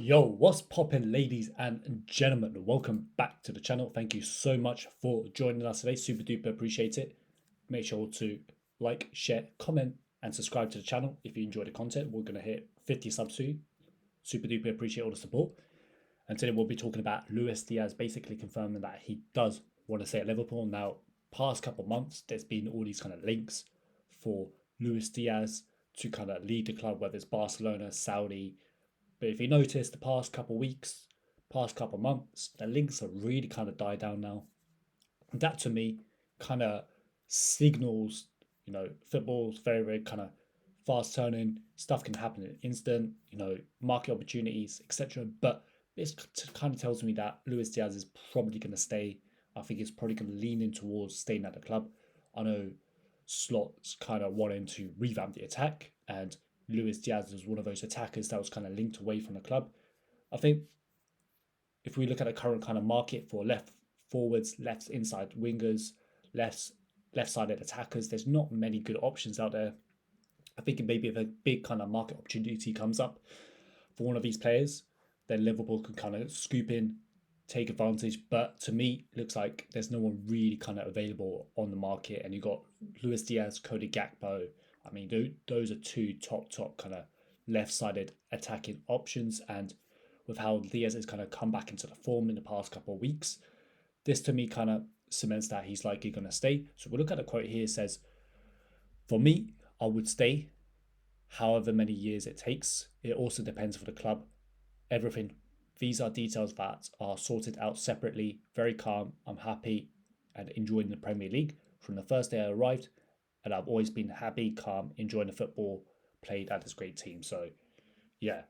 Yo, what's poppin', ladies and gentlemen? Welcome back to the channel. Thank you so much for joining us today. Super duper appreciate it. Make sure to like, share, comment, and subscribe to the channel if you enjoy the content. We're going to hit 50 subs soon. Super duper appreciate all the support. And today we'll be talking about Luis Diaz basically confirming that he does want to stay at Liverpool. Now, past couple of months, there's been all these kind of links for Luis Diaz to kind of lead the club, whether it's Barcelona, Saudi. But if you notice, the past couple of weeks, past couple of months, the links have really kind of died down now. And that to me kind of signals, football's very, very kind of fast turning. Stuff can happen in an instant, market opportunities, etc. But this kind of tells me that Luis Diaz is probably going to stay. I think he's probably going to lean in towards staying at the club. I know Slot's kind of wanting to revamp the attack, and Luis Diaz is one of those attackers that was kind of linked away from the club. I think if we look at the current kind of market for left forwards, left inside wingers, left-sided attackers, there's not many good options out there. I think maybe if a big kind of market opportunity comes up for one of these players, then Liverpool can kind of scoop in, take advantage. But to me, it looks like there's no one really kind of available on the market. And you got Luis Diaz, Cody Gakpo. I mean, those are two top kind of left-sided attacking options. And with how Diaz has kind of come back into the form in the past couple of weeks, this to me kind of cements that he's likely going to stay. So we look at the quote here. It says, "For me, I would stay however many years it takes. It also depends for the club. Everything. These are details that are sorted out separately. Very calm. I'm happy and enjoying the Premier League from the first day I arrived, and I've always been happy, calm, enjoying the football played at this great team." So, yeah.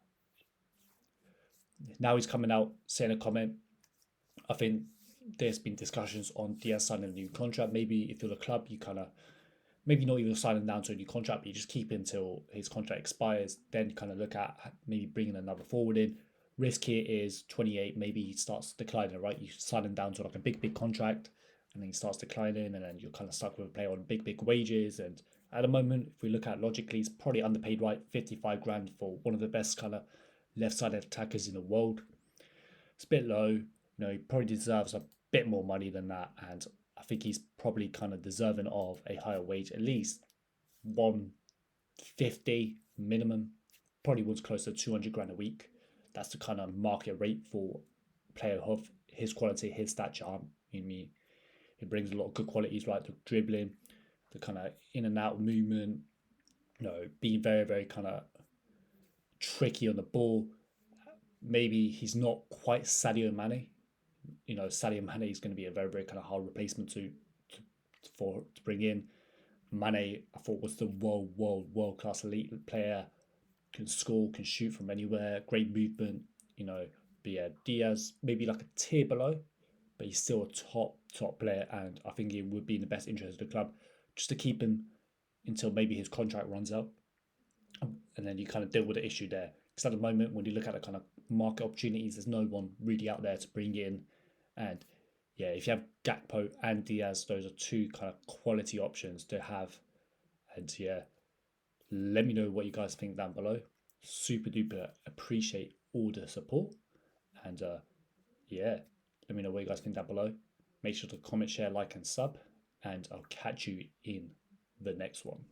Now he's coming out saying a comment. I think there's been discussions on Diaz signing a new contract. Maybe if you're the club, you kind of maybe not even signing down to a new contract, but you just keep until his contract expires. Then kind of look at maybe bringing another forward in. Risk here is 28. Maybe he starts declining, right? You sign him down to like a big contract, and then he starts declining, and then you're kind of stuck with a player on big wages. And at the moment, if we look at logically, he's probably underpaid, right? 55 grand for one of the best kind of left-sided attackers in the world. It's a bit low. He probably deserves a bit more money than that, and I think he's probably kind of deserving of a higher wage, at least 150 minimum. Probably was close to 200 grand a week. That's the kind of market rate for a player of his quality, his stature. I mean, he brings a lot of good qualities, right? The dribbling, the kind of in and out movement, being very, very kind of tricky on the ball. Maybe he's not quite Sadio Mane. Sadio Mane is going to be a very, very kind of hard replacement to bring in. Mane, I thought, was the world class elite player. Can score, can shoot from anywhere, great movement. But yeah, Diaz maybe like a tier below, but he's still a top player, and I think it would be in the best interest of the club just to keep him until maybe his contract runs out, and then you kind of deal with the issue there. Because at the moment, when you look at the kind of market opportunities, there's no one really out there to bring in, and yeah, if you have Gakpo and Diaz, those are two kind of quality options to have. And yeah, let me know what you guys think down below. Super duper appreciate all the support. And yeah, let me know what you guys think down below. Make sure to comment, share, like, and sub. And I'll catch you in the next one.